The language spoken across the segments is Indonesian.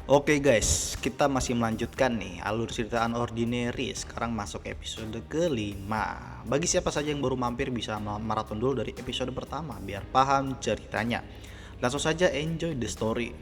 Oke guys, kita masih melanjutkan nih alur cerita Unordinary. Sekarang masuk episode kelima. Bagi siapa saja yang baru mampir bisa maraton dulu dari episode pertama biar paham ceritanya. Langsung saja enjoy the story.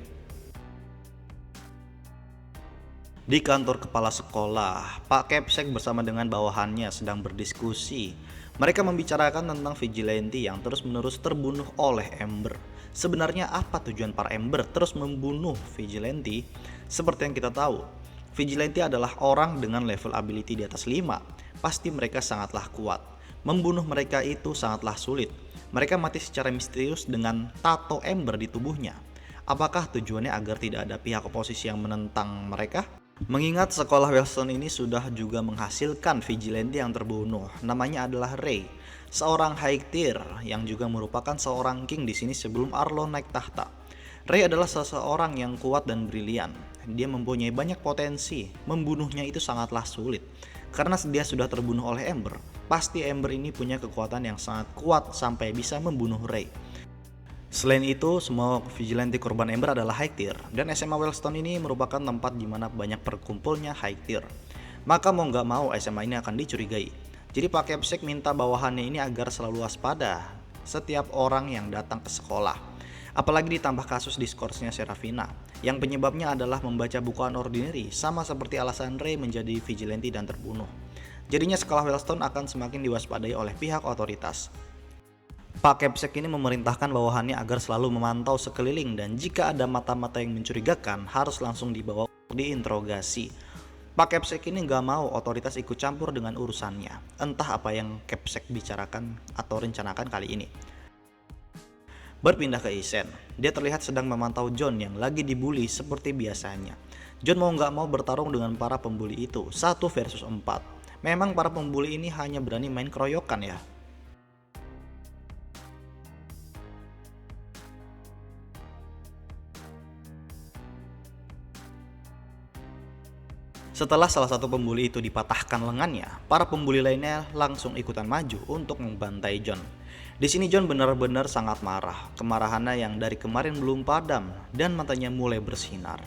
Di kantor kepala sekolah, Pak Kepsek bersama dengan bawahannya sedang berdiskusi. Mereka membicarakan tentang vigilante yang terus-menerus terbunuh oleh Ember. Sebenarnya apa tujuan para Ember terus membunuh vigilante? Seperti yang kita tahu, vigilante adalah orang dengan level ability di atas 5. Pasti mereka sangatlah kuat. Membunuh mereka itu sangatlah sulit. Mereka mati secara misterius dengan tato Ember di tubuhnya. Apakah tujuannya agar tidak ada pihak oposisi yang menentang mereka? Mengingat sekolah Wellstone ini sudah juga menghasilkan vigilante yang terbunuh, namanya adalah Ray, seorang high tier yang juga merupakan seorang king di sini sebelum Arlong naik tahta. Ray adalah seseorang yang kuat dan brilian. Dia mempunyai banyak potensi, membunuhnya itu sangatlah sulit. Karena dia sudah terbunuh oleh Ember, pasti Ember ini punya kekuatan yang sangat kuat sampai bisa membunuh Ray. Selain itu, semua vigilante korban Ember adalah high tier, dan SMA Wellstone ini merupakan tempat di mana banyak berkumpulnya high tier. Maka mau nggak mau SMA ini akan dicurigai. Jadi Pak Kepsek minta bawahannya ini agar selalu waspada setiap orang yang datang ke sekolah. Apalagi ditambah kasus diskorsnya Serafina, yang penyebabnya adalah membaca buku Unordinary, sama seperti alasan Ray menjadi vigilante dan terbunuh. Jadinya sekolah Wellstone akan semakin diwaspadai oleh pihak otoritas. Pak Kepsek ini memerintahkan bawahannya agar selalu memantau sekeliling dan jika ada mata-mata yang mencurigakan harus langsung dibawa diinterogasi. Pak Kepsek ini nggak mau otoritas ikut campur dengan urusannya. Entah apa yang Kepsek bicarakan atau rencanakan kali ini. Berpindah ke Isen, dia terlihat sedang memantau John yang lagi dibully seperti biasanya. John mau nggak mau bertarung dengan para pembuli itu, 1 versus 4. Memang para pembuli ini hanya berani main keroyokan ya. Setelah salah satu pembuli itu dipatahkan lengannya, para pembuli lainnya langsung ikutan maju untuk membantai John. Di sini John benar-benar sangat marah, kemarahannya yang dari kemarin belum padam dan matanya mulai bersinar.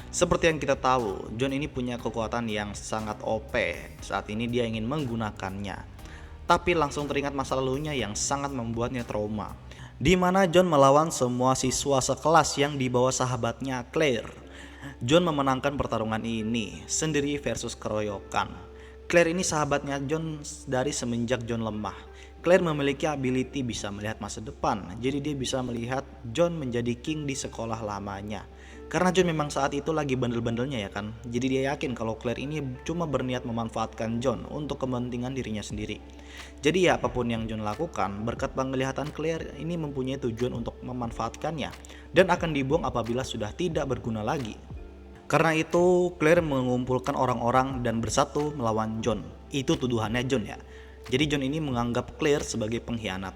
Seperti yang kita tahu, John ini punya kekuatan yang sangat OP. Saat ini dia ingin menggunakannya. Tapi langsung teringat masa lalunya yang sangat membuatnya trauma. Di mana John melawan semua siswa sekelas yang dibawa sahabatnya Claire. John memenangkan pertarungan ini sendiri versus keroyokan. Claire ini sahabatnya John dari semenjak John lemah. Claire memiliki ability bisa melihat masa depan, jadi dia bisa melihat John menjadi king di sekolah lamanya. Karena John memang saat itu lagi bandel-bandelnya ya kan, jadi dia yakin kalau Claire ini cuma berniat memanfaatkan John untuk kepentingan dirinya sendiri. Jadi ya apapun yang John lakukan, berkat penglihatan Claire ini mempunyai tujuan untuk memanfaatkannya dan akan dibuang apabila sudah tidak berguna lagi. Karena itu Claire mengumpulkan orang-orang dan bersatu melawan John. Itu tuduhannya John ya. Jadi John ini menganggap Claire sebagai pengkhianat.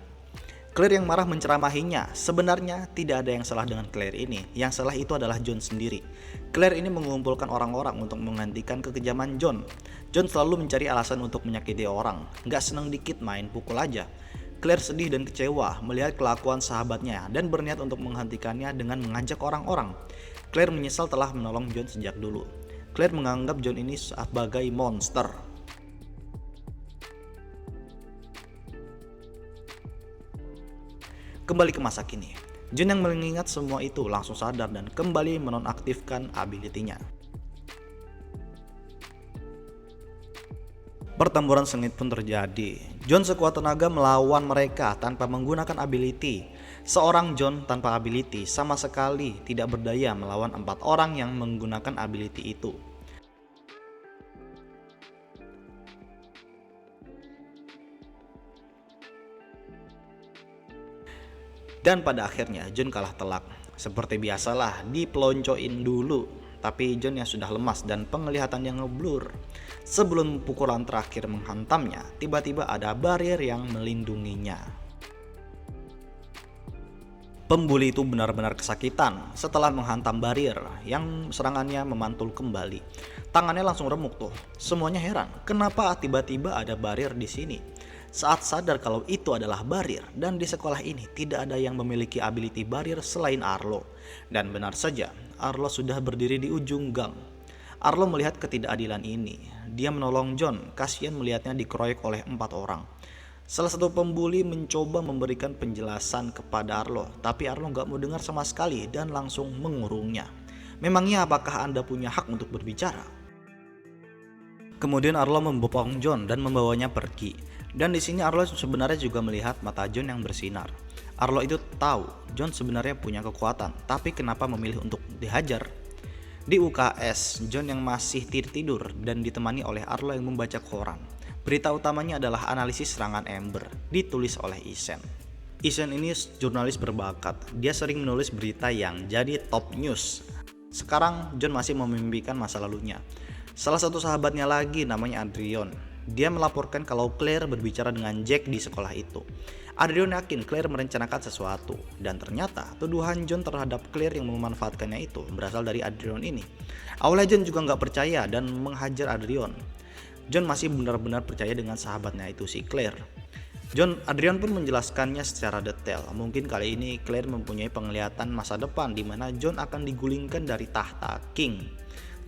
Claire yang marah menceramahinya. Sebenarnya tidak ada yang salah dengan Claire ini. Yang salah itu adalah John sendiri. Claire ini mengumpulkan orang-orang untuk menghentikan kekejaman John. John selalu mencari alasan untuk menyakiti orang. Gak seneng dikit main pukul aja. Claire sedih dan kecewa melihat kelakuan sahabatnya dan berniat untuk menghentikannya dengan mengajak orang-orang. Claire menyesal telah menolong John sejak dulu. Claire menganggap John ini sebagai monster. Kembali ke masa kini, John yang mengingat semua itu langsung sadar dan kembali menonaktifkan ability-nya. Pertempuran sengit pun terjadi. John sekuat tenaga melawan mereka tanpa menggunakan ability. Seorang John tanpa ability sama sekali tidak berdaya melawan 4 orang yang menggunakan ability itu. Dan pada akhirnya John kalah telak. Seperti biasalah dipeloncoin dulu. Tapi John yang sudah lemas dan penglihatannya ngeblur. Sebelum pukulan terakhir menghantamnya, tiba-tiba ada barrier yang melindunginya. Pembuli itu benar-benar kesakitan setelah menghantam barrier yang serangannya memantul kembali. Tangannya langsung remuk tuh. Semuanya heran, kenapa tiba-tiba ada barrier di sini? saat sadar kalau itu adalah Barir dan di sekolah ini tidak ada yang memiliki ability Barir selain Arlo. Dan benar saja, Arlo sudah berdiri di ujung gang. Arlo melihat ketidakadilan ini. Dia menolong John, kasihan melihatnya dikeroyok oleh 4 orang. Salah satu pembuli mencoba memberikan penjelasan kepada Arlo, tapi Arlo gak mau dengar sama sekali dan langsung mengurungnya. Memangnya apakah Anda punya hak untuk berbicara? Kemudian Arlo membopong John dan membawanya pergi. Dan di sini Arlo sebenarnya juga melihat mata John yang bersinar. Arlo itu tahu John sebenarnya punya kekuatan, tapi kenapa memilih untuk dihajar? Di UKS, John yang masih tidur dan ditemani oleh Arlo yang membaca koran. Berita utamanya adalah analisis serangan Ember, ditulis oleh Isen. Isen ini jurnalis berbakat, dia sering menulis berita yang jadi top news. Sekarang John masih memimpikan masa lalunya. Salah satu sahabatnya lagi namanya Adrian. Dia melaporkan kalau Claire berbicara dengan Jack di sekolah itu. Adrian yakin Claire merencanakan sesuatu, dan ternyata tuduhan John terhadap Claire yang memanfaatkannya itu berasal dari Adrian ini. Awalnya John juga nggak percaya dan menghajar Adrian. John masih benar-benar percaya dengan sahabatnya itu si Claire. Adrian pun menjelaskannya secara detail. Mungkin kali ini Claire mempunyai penglihatan masa depan di mana John akan digulingkan dari tahta King.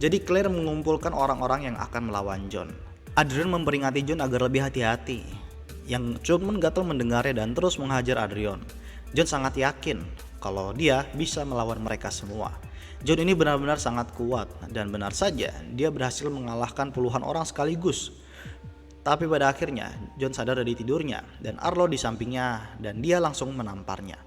Jadi Claire mengumpulkan orang-orang yang akan melawan John. Adrian memperingati John agar lebih hati-hati. Yang John pun gatal mendengarnya dan terus menghajar Adrian. John sangat yakin kalau dia bisa melawan mereka semua. John ini benar-benar sangat kuat dan benar saja dia berhasil mengalahkan puluhan orang sekaligus. Tapi pada akhirnya John sadar dari tidurnya dan Arlo di sampingnya dan dia langsung menamparnya.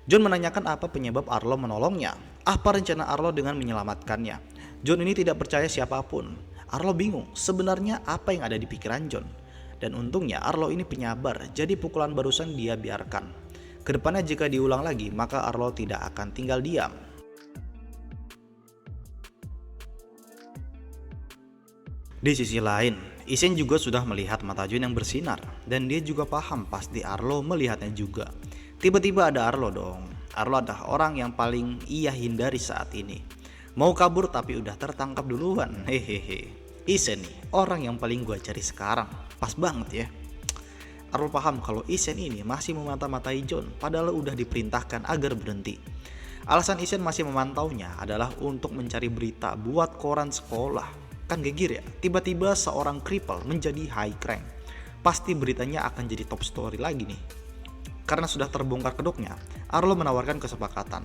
John menanyakan apa penyebab Arlo menolongnya, apa rencana Arlo dengan menyelamatkannya. John ini tidak percaya siapapun. Arlo bingung sebenarnya apa yang ada di pikiran John. Dan untungnya Arlo ini penyabar, jadi pukulan barusan dia biarkan. Kedepannya jika diulang lagi maka Arlo tidak akan tinggal diam. Di sisi lain, Isen juga sudah melihat mata John yang bersinar dan dia juga paham pasti Arlo melihatnya juga. Tiba-tiba ada Arlo dong. Arlo adalah orang yang paling ia hindari saat ini. Mau kabur tapi udah tertangkap duluan. Hehehe. Isen nih, orang yang paling gua cari sekarang. Pas banget ya. Arlo paham kalau Isen ini masih memata-matai John padahal udah diperintahkan agar berhenti. Alasan Isen masih memantaunya adalah untuk mencari berita buat koran sekolah. Kan gegir ya, tiba-tiba seorang cripple menjadi high rank. Pasti beritanya akan jadi top story lagi nih. Karena sudah terbongkar kedoknya, Arlo menawarkan kesepakatan.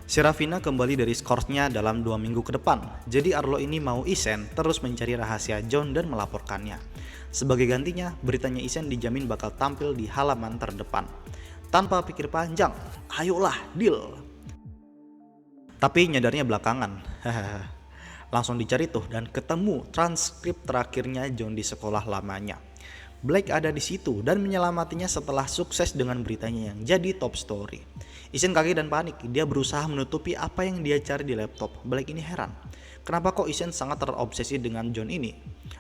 Serafina kembali dari Scourge-nya dalam 2 minggu ke depan. Jadi Arlo ini mau Isen terus mencari rahasia John dan melaporkannya. Sebagai gantinya, beritanya Isen dijamin bakal tampil di halaman terdepan. Tanpa pikir panjang, ayolah deal. Tapi nyadarnya belakangan. Langsung dicari tuh dan ketemu transkrip terakhirnya John di sekolah lamanya. Blake ada di situ dan menyelamatinya setelah sukses dengan beritanya yang jadi top story. Isen kaget dan panik, dia berusaha menutupi apa yang dia cari di laptop. Blake ini heran, kenapa kok Isen sangat terobsesi dengan John ini?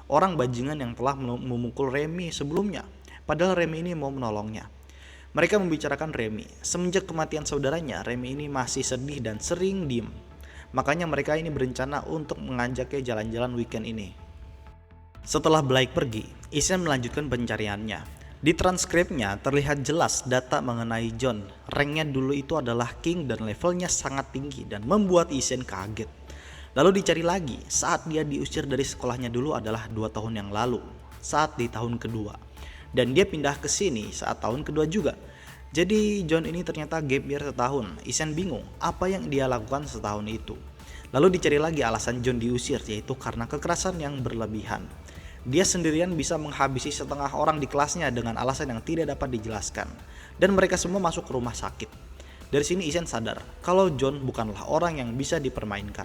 Orang bajingan yang telah memukul Remy sebelumnya, padahal Remy ini mau menolongnya. Mereka membicarakan Remy. Semenjak kematian saudaranya, Remy ini masih sedih dan sering diem. Makanya mereka ini berencana untuk mengajaknya jalan-jalan weekend ini. Setelah Blake pergi, Isen melanjutkan pencariannya. Di transkripnya terlihat jelas data mengenai John. Ranknya dulu itu adalah King dan levelnya sangat tinggi dan membuat Isen kaget. Lalu dicari lagi saat dia diusir dari sekolahnya dulu adalah 2 tahun yang lalu, saat di tahun kedua. Dan dia pindah ke sini saat tahun kedua juga. Jadi John ini ternyata gap year setahun. Isen bingung apa yang dia lakukan setahun itu. Lalu dicari lagi alasan John diusir, yaitu karena kekerasan yang berlebihan. Dia sendirian bisa menghabisi setengah orang di kelasnya dengan alasan yang tidak dapat dijelaskan. Dan mereka semua masuk ke rumah sakit. Dari sini Isen sadar kalau John bukanlah orang yang bisa dipermainkan.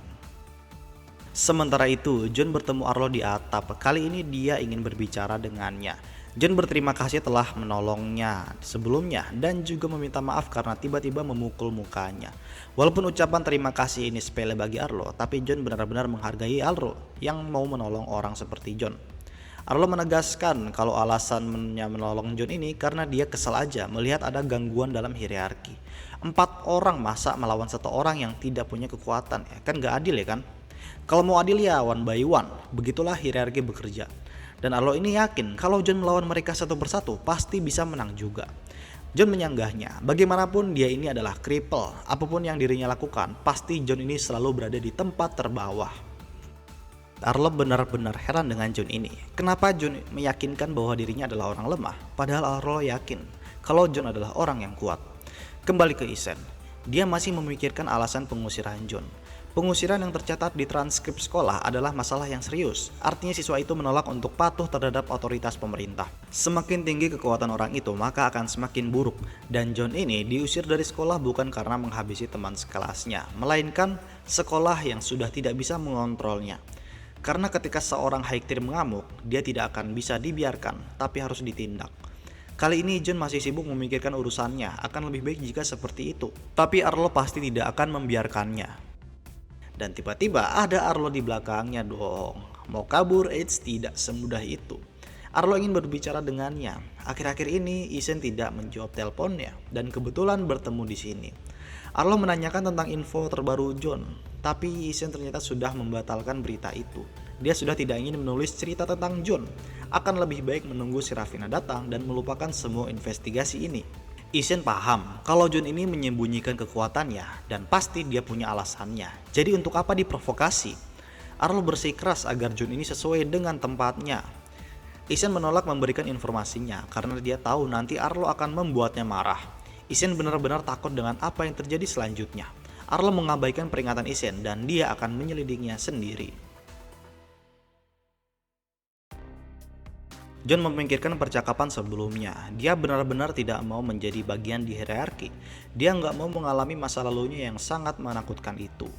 Sementara itu John bertemu Arlo di atap. Kali ini dia ingin berbicara dengannya. John berterima kasih telah menolongnya sebelumnya dan juga meminta maaf karena tiba-tiba memukul mukanya. Walaupun ucapan terima kasih ini sepele bagi Arlo, tapi John benar-benar menghargai Arlo yang mau menolong orang seperti John. Arlo menegaskan kalau alasannya menolong John ini karena dia kesal aja melihat ada gangguan dalam hierarki. 4 orang masa melawan 1 orang yang tidak punya kekuatan, ya kan gak adil ya kan? Kalau mau adil ya one by one, begitulah hierarki bekerja. Dan Arlo ini yakin kalau John melawan mereka satu persatu pasti bisa menang juga. John menyanggahnya, bagaimanapun dia ini adalah cripple, apapun yang dirinya lakukan, pasti John ini selalu berada di tempat terbawah. Arlo benar-benar heran dengan John ini. Kenapa John meyakinkan bahwa dirinya adalah orang lemah, padahal Arlo yakin kalau John adalah orang yang kuat. Kembali ke Isen, dia masih memikirkan alasan pengusiran John. Pengusiran yang tercatat di transkrip sekolah adalah masalah yang serius. Artinya siswa itu menolak untuk patuh terhadap otoritas pemerintah. Semakin tinggi kekuatan orang itu, maka akan semakin buruk. Dan John ini diusir dari sekolah bukan karena menghabisi teman sekelasnya, melainkan sekolah yang sudah tidak bisa mengontrolnya. Karena ketika seorang Haiktir mengamuk, dia tidak akan bisa dibiarkan, tapi harus ditindak. Kali ini John masih sibuk memikirkan urusannya, akan lebih baik jika seperti itu. Tapi Arlo pasti tidak akan membiarkannya. Dan tiba-tiba ada Arlo di belakangnya dong. Mau kabur, tidak semudah itu. Arlo ingin berbicara dengannya. Akhir-akhir ini Isen tidak menjawab teleponnya dan kebetulan bertemu di sini. Arlo menanyakan tentang info terbaru John, tapi Isen ternyata sudah membatalkan berita itu. Dia sudah tidak ingin menulis cerita tentang John. Akan lebih baik menunggu si Ravina datang dan melupakan semua investigasi ini. Isen paham kalau John ini menyembunyikan kekuatannya dan pasti dia punya alasannya. Jadi untuk apa diprovokasi? Arlo bersikeras agar John ini sesuai dengan tempatnya. Isen menolak memberikan informasinya karena dia tahu nanti Arlo akan membuatnya marah. Isen benar-benar takut dengan apa yang terjadi selanjutnya. Arlo mengabaikan peringatan Isen dan dia akan menyelidiknya sendiri. John memikirkan percakapan sebelumnya. Dia benar-benar tidak mau menjadi bagian di hierarki. Dia nggak mau mengalami masa lalunya yang sangat menakutkan itu.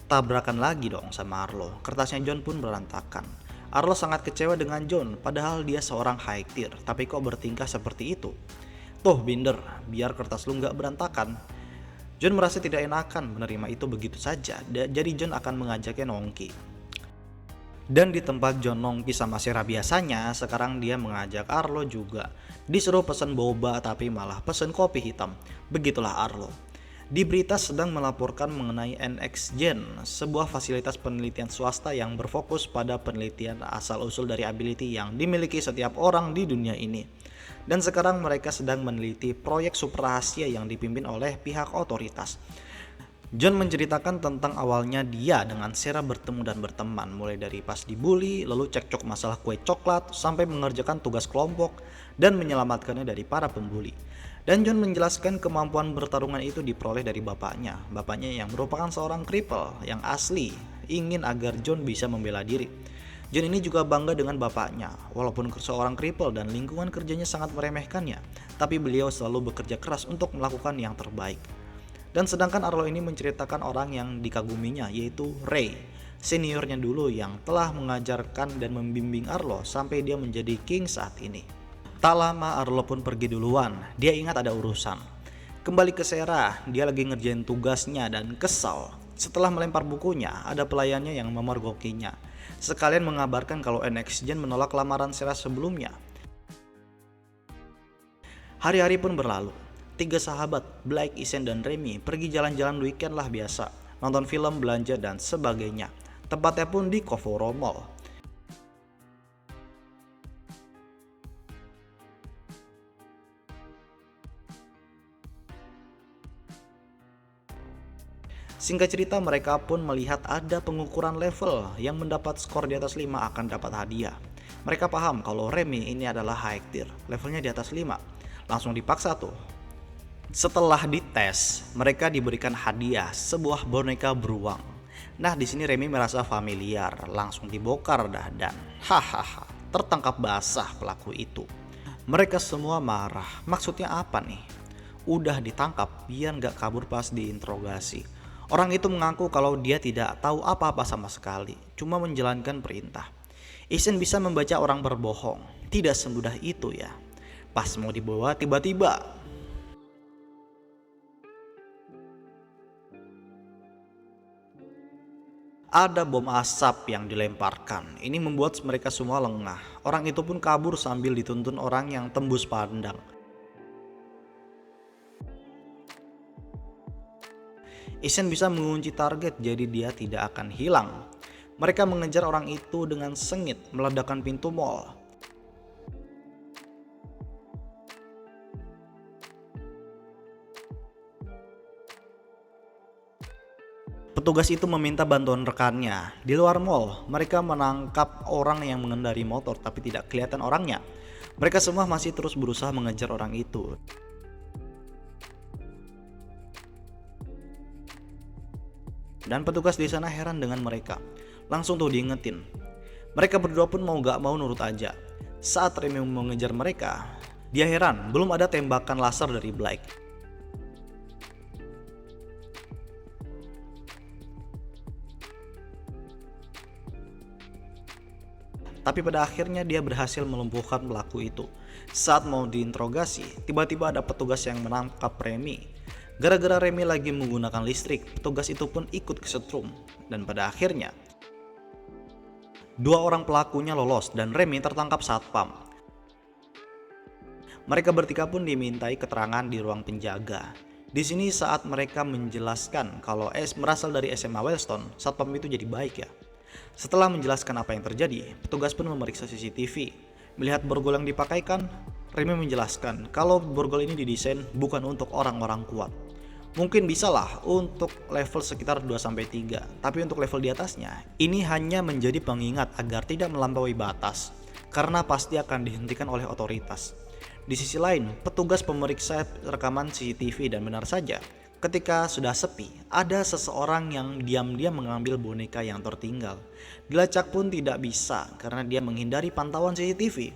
Tabrakan lagi dong sama Arlo. Kertasnya John pun berantakan. Arlo sangat kecewa dengan John, padahal dia seorang Haiktir, tapi kok bertingkah seperti itu. Tuh Binder, biar kertas lu nggak berantakan. John merasa tidak enakan menerima itu begitu saja, jadi John akan mengajaknya nongki. Dan di tempat John nongki sama Sarah biasanya, sekarang dia mengajak Arlo juga. Disuruh pesen boba tapi malah pesen kopi hitam. Begitulah Arlo. Di berita sedang melaporkan mengenai NXGen, sebuah fasilitas penelitian swasta yang berfokus pada penelitian asal-usul dari ability yang dimiliki setiap orang di dunia ini. Dan sekarang mereka sedang meneliti proyek super rahasia yang dipimpin oleh pihak otoritas. John menceritakan tentang awalnya dia dengan Sarah bertemu dan berteman, mulai dari pas dibully, lalu cekcok masalah kue coklat, sampai mengerjakan tugas kelompok dan menyelamatkannya dari para pembuli. Dan John menjelaskan kemampuan bertarungan itu diperoleh dari bapaknya yang merupakan seorang cripple yang asli, ingin agar John bisa membela diri. John ini juga bangga dengan bapaknya, walaupun seorang cripple dan lingkungan kerjanya sangat meremehkannya, tapi beliau selalu bekerja keras untuk melakukan yang terbaik. Dan sedangkan Arlo ini menceritakan orang yang dikaguminya, yaitu Ray, seniornya dulu yang telah mengajarkan dan membimbing Arlo sampai dia menjadi king saat ini. Tak lama Arlo pun pergi duluan, dia ingat ada urusan. Kembali ke Sarah, dia lagi ngerjain tugasnya dan kesal. Setelah melempar bukunya, ada pelayannya yang memergokinya. Sekalian mengabarkan kalau NXGen menolak lamaran Sarah sebelumnya. Hari-hari pun berlalu. 3 sahabat, Blake, Isen, dan Remy pergi jalan-jalan weekend lah biasa, nonton film, belanja, dan sebagainya. Tempatnya pun di Kovoro Mall. Singkat cerita, mereka pun melihat ada pengukuran level yang mendapat skor di atas 5 akan dapat hadiah. Mereka paham kalau Remy ini adalah Haiktir, levelnya di atas 5. Langsung dipaksa tuh. Setelah dites, mereka diberikan hadiah sebuah boneka beruang. Nah, di sini Remy merasa familiar, langsung dibongkar dah dan hahaha, tertangkap basah pelaku itu. Mereka semua marah. Maksudnya apa nih? Udah ditangkap biar nggak kabur pas diinterogasi. Orang itu mengaku kalau dia tidak tahu apa-apa sama sekali, cuma menjalankan perintah. Isen bisa membaca orang berbohong. Tidak semudah itu ya. Pas mau dibawa tiba-tiba ada bom asap yang dilemparkan. Ini membuat mereka semua lengah. Orang itu pun kabur sambil dituntun orang yang tembus pandang. Isen bisa mengunci target, jadi dia tidak akan hilang. Mereka mengejar orang itu dengan sengit, meledakkan pintu mal. Petugas itu meminta bantuan rekannya. Di luar mall, mereka menangkap orang yang mengendari motor tapi tidak kelihatan orangnya. Mereka semua masih terus berusaha mengejar orang itu. Dan petugas di sana heran dengan mereka. Langsung tuh diingetin. Mereka berdua pun mau gak mau nurut aja. Saat Remy mengejar mereka, dia heran belum ada tembakan laser dari Blake. Tapi pada akhirnya dia berhasil melumpuhkan pelaku itu. Saat mau diinterogasi, tiba-tiba ada petugas yang menangkap Remy. Gara-gara Remy lagi menggunakan listrik, petugas itu pun ikut kesetrum. Dan pada akhirnya, dua orang pelakunya lolos dan Remy tertangkap satpam. Mereka bertiga pun dimintai keterangan di ruang penjaga. Di sini saat mereka menjelaskan kalau berasal dari SMA Wellstone, satpam itu jadi baik ya. Setelah menjelaskan apa yang terjadi, petugas pun memeriksa CCTV. Melihat borgol yang dipakaikan, Remy menjelaskan kalau borgol ini didesain bukan untuk orang-orang kuat. Mungkin bisalah untuk level sekitar 2-3, tapi untuk level di atasnya, ini hanya menjadi pengingat agar tidak melampaui batas, karena pasti akan dihentikan oleh otoritas. Di sisi lain, petugas pemeriksa rekaman CCTV dan benar saja, ketika sudah sepi, ada seseorang yang diam-diam mengambil boneka yang tertinggal. Dilacak pun tidak bisa karena dia menghindari pantauan CCTV.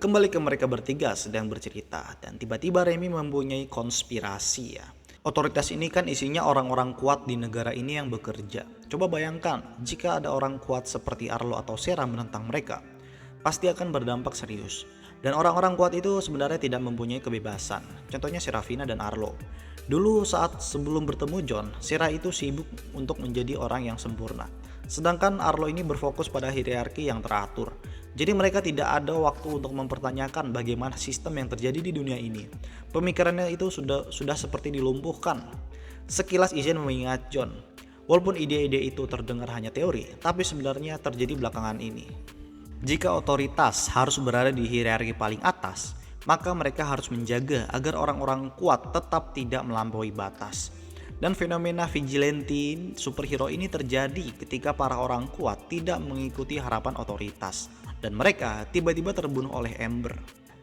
Kembali ke mereka bertiga sedang bercerita dan tiba-tiba Remy mempunyai konspirasi ya. Otoritas ini kan isinya orang-orang kuat di negara ini yang bekerja. Coba bayangkan jika ada orang kuat seperti Arlo atau Sera menentang mereka. Pasti akan berdampak serius. Dan orang-orang kuat itu sebenarnya tidak mempunyai kebebasan. Contohnya Serafina dan Arlo. Dulu saat sebelum bertemu John, Sera itu sibuk untuk menjadi orang yang sempurna. Sedangkan Arlo ini berfokus pada hierarki yang teratur. Jadi mereka tidak ada waktu untuk mempertanyakan bagaimana sistem yang terjadi di dunia ini. Pemikirannya itu sudah seperti dilumpuhkan. Sekilas Izzy mengingat John. Walaupun ide-ide itu terdengar hanya teori, tapi sebenarnya terjadi belakangan ini. Jika otoritas harus berada di hierarki paling atas, maka mereka harus menjaga agar orang-orang kuat tetap tidak melampaui batas. Dan fenomena vigilante superhero ini terjadi ketika para orang kuat tidak mengikuti harapan otoritas dan mereka tiba-tiba terbunuh oleh Ember.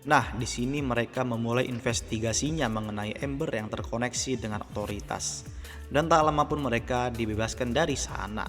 Nah, di sini mereka memulai investigasinya mengenai Ember yang terkoneksi dengan otoritas. Dan tak lama pun mereka dibebaskan dari sana.